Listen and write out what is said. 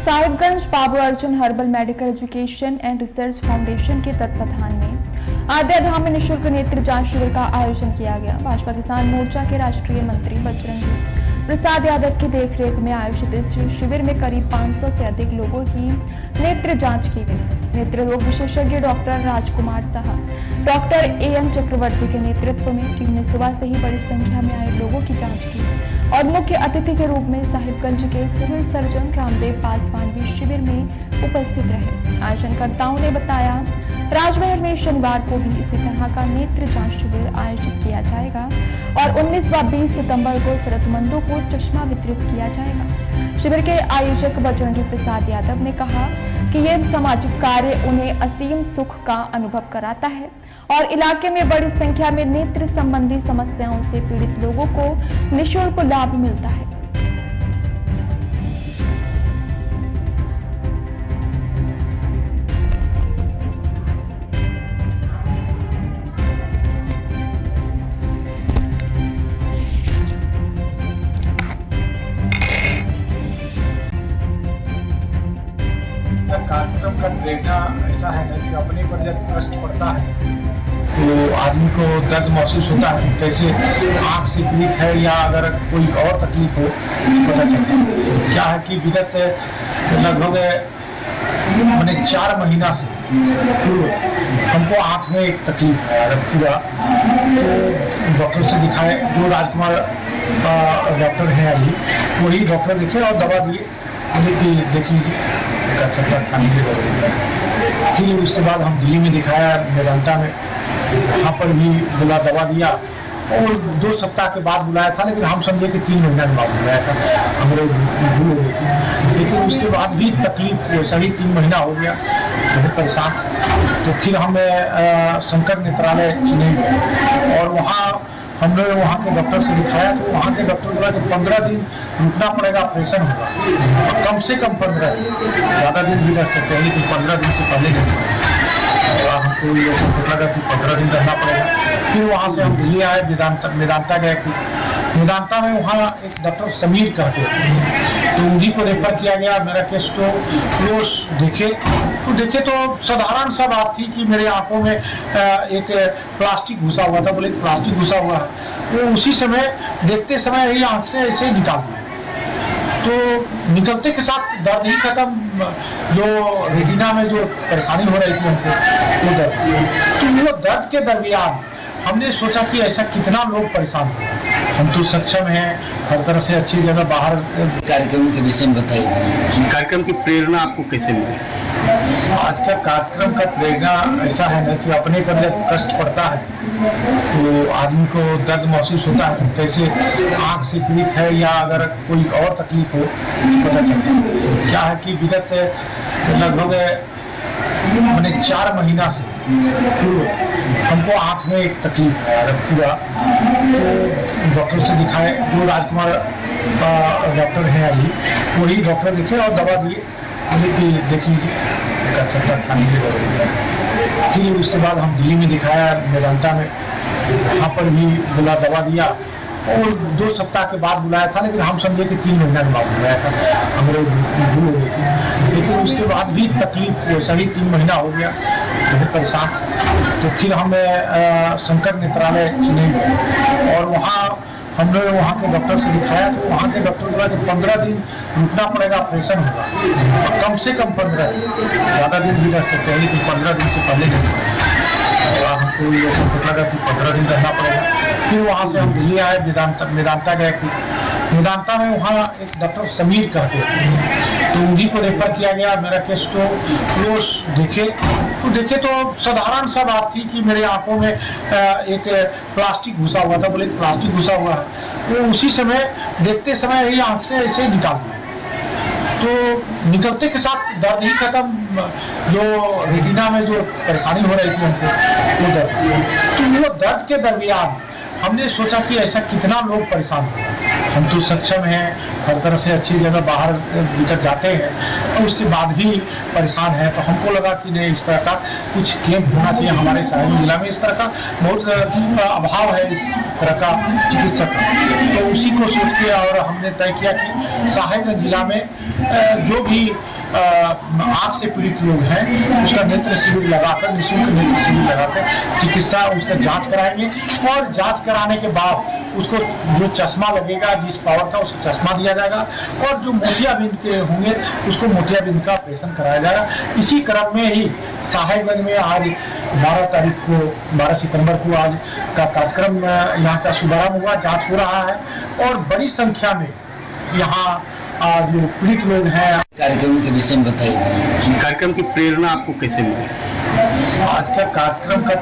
Sahibganj Babu Arjun herbal medical education and research foundation के तत्वाधान में आद्याधाम में निःशुल्क नेत्र जांच शिविर का आयोजन किया गया। भाजपा किसान मोर्चा के राष्ट्रीय मंत्री बजरंगी प्रसाद यादव की देखरेख में आयोजित इस शिविर में करीब 500 से अधिक लोगों की नेत्र जांच की गई। नेत्र रोग विशेषज्ञ doctor Rajkumar Saha, doctor AN Chakraborty के नेतृत्व में टीम ने सुबह से ही बड़ी संख्या में आए लोगों की जांच की और मुख्य अतिथि के रूप में साहिबगंज के सिविल सर्जन रामदेव पासवान भी शिविर में उपस्थित रहे। आयोजनकर्ताओं ने बताया, राजमहल में शनिवार को भी इसी तरह का नेत्र जांच शिविर आयोजित किया जाएगा और 19 व 20 सितंबर को जरूरतमंदों को चश्मा वितरित किया जाएगा। शिविर के आयोजक बजरंगी प्रसाद यादव ने कहा कि यह सामाजिक कार्य उन्हें असीम सुख का अनुभव कराता है और इलाके में बड़ी संख्या में नेत्र संबंधी समस्याओं से पीड़ित लोगों को निःशुल्क लाभ मिलता है। कार्यक्रम का प्रेरणा ऐसा है ना कि अपने पर जब कष्ट पड़ता है तो आदमी को दर्द महसूस होता है, कैसे आँख से पीड़ित है या अगर कोई और तकलीफ हो तो पता चलता है। क्या है कि विगत लगभग मैंने 4 महीना से पूर्व हमको आँख में एक तकलीफ है पूरा, तो डॉक्टर से दिखाए, जो राजकुमार डॉक्टर हैं अभी, वही डॉक्टर दिखे और दवा दिए कि देख लीजिए चक्कर खाने के लिए। फिर उसके बाद हम दिल्ली में दिखाया, मेदांता में, वहाँ पर भी बोला, दवा दिया और 2 सप्ताह के बाद बुलाया था, लेकिन हम समझे कि 3 महीना के बाद बुलाया था, हमारे भूल हो गई थी। लेकिन उसके बाद भी तकलीफ वैसा ही 3 महीना हो गया, बहुत परेशान। तो फिर हम शंकर नेत्रालय चेन्नई गए और वहाँ हमने वहाँ के डॉक्टर से दिखाया, तो वहाँ के डॉक्टर बोला कि 15 दिन रुकना पड़ेगा, ऑपरेशन होगा, कम से कम 15 दिन, ज़्यादा दिन भी रह सकते हैं लेकिन 15 दिन से पहले नहीं। हमको ये सब लगा कि 15 दिन रहना पड़ेगा। फिर वहाँ से हम दिल्ली आए, मेदांता गए। मेदांता में वहाँ एक डॉक्टर समीर कहते थे, तो उन्हीं को रेफर किया गया। मेरा केस तो वो देखे तो साधारण सा बात थी कि मेरे आंखों में एक प्लास्टिक घुसा हुआ था। बोले प्लास्टिक घुसा हुआ है, वो उसी समय देखते समय यही आंख से ऐसे ही निकाल दिया। तो निकलते के साथ दर्द ही खत्म, जो रेटिना में जो परेशानी हो रही थी हमको, वो दर्द। तो वो दर्द के दरमियान हमने सोचा कि ऐसा कितना लोग परेशान हो, हम तो सक्षम हैं हर तरह से अच्छी जगह बाहर। कार्यक्रम के विषय में बताइए, कार्यक्रम की प्रेरणा आपको कैसे मिली? आज का कार्यक्रम का प्रेरणा ऐसा है ना कि अपने पर जब कष्ट पड़ता है तो आदमी को दर्द महसूस होता है, कैसे आँख से पीड़ित है या अगर कोई और तकलीफ हो तो पता चलता है। क्या है कि विगत लगभग मैंने 4 महीना से पूर्व हमको आँख में एक तकलीफ है पूरा, तो डॉक्टर से दिखाए, जो राजकुमार डॉक्टर हैं अभी, वही डॉक्टर दिखे और दवा दिए कि देख लीजिए चक्कर खाने के लिए। फिर उसके बाद हम दिल्ली में दिखाया, मेदांता में, वहाँ पर भी बोला, दवा दिया और 2 सप्ताह के बाद बुलाया था, लेकिन हम समझे कि 3 महीना के बाद बुलाया था, हमारे भूल हो गई थी। लेकिन उसके बाद भी तकलीफ वैसा ही 3 महीना हो गया, बहुत परेशान। तो फिर हम शंकर नेत्रालय चेन्नई गए और वहाँ हमने वहाँ के डॉक्टर से दिखाया, तो वहाँ के डॉक्टर बोला कि 15 दिन रुकना पड़ेगा, ऑपरेशन होगा, कम से कम 15 दिन, ज़्यादा दिन भी रह सकते हैं लेकिन 15 दिन से पहले नहीं। हमको ये सब लगा कि 15 दिन रहना पड़ेगा। फिर वहाँ से हम दिल्ली आए, मेदांता गए। मेदांता में वहाँ एक डॉक्टर समीर कहते थे, तो उन्हीं को रेफर किया गया। मेरा केस तो वो देखे तो साधारण सा बात थी कि मेरे आंखों में एक प्लास्टिक घुसा हुआ था। बोले प्लास्टिक घुसा हुआ है, वो उसी समय देखते समय यही आंख से ऐसे ही निकाल दिया। तो निकलते के साथ दर्द ही खत्म, जो रेटिना में जो परेशानी हो रही थी हमको, वो दर्द। तो वो दर्द के दरमियान हमने सोचा कि ऐसा कितना लोग परेशान हो, हम तो सक्षम हैं, हर तरह से अच्छी जगह बाहर भीतर जाते हैं और उसके बाद भी परेशान है। तो हमको लगा कि नहीं, इस तरह का कुछ कैंप होना चाहिए हमारे साहिबगंज जिला में। इस तरह का बहुत अभाव है इस तरह का चिकित्सक का। तो उसी को सोच के और हमने तय किया कि साहिबगंज जिला में जो भी आँख से पीड़ित लोग हैं उसका नेत्र शिविर लगाकर, निःशुल्क नेत्र शिविर लगाकर चिकित्सा उसका जांच कराएंगे और जांच कराने के बाद उसको जो चश्मा लगेगा, जिस पावर का, उसको चश्मा दिया जाएगा और जो मोतियाबिंद के होंगे उसको मोतियाबिंद का ऑपरेशन कराया जाएगा। इसी क्रम में ही साहिबगंज में आज 12 सितंबर को आज का कार्यक्रम यहाँ का शुभारंभ हुआ। जाँच हो रहा है और बड़ी संख्या में यहाँ जो पीड़ित लोग हैं। कार्यक्रम के विषय में बताइए। कार्यक्रम की प्रेरणा आपको कैसे मिली? आज का कार्यक्रम का